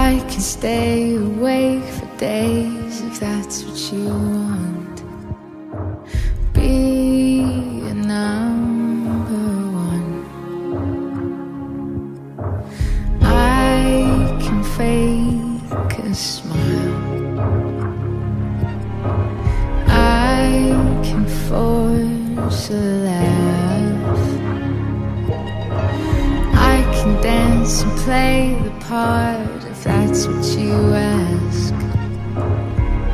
I can stay awake for days if that's what you want. Be a number one. I can fake a smile. I can force a laugh. I can dance and play the part if that's what you ask.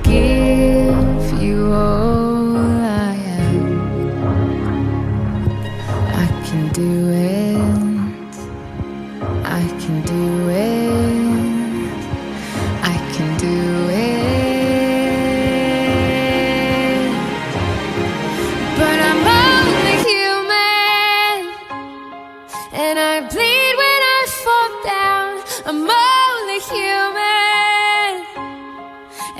Give you all I am. I can do it. I can do it. I can do it. But I'm only human, and I bleed when I fall down. I'm only human,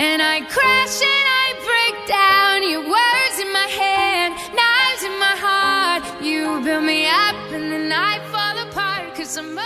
and I crash and I break down. Your words in my head, knives in my heart. You build me up and then I fall apart, 'cause I'm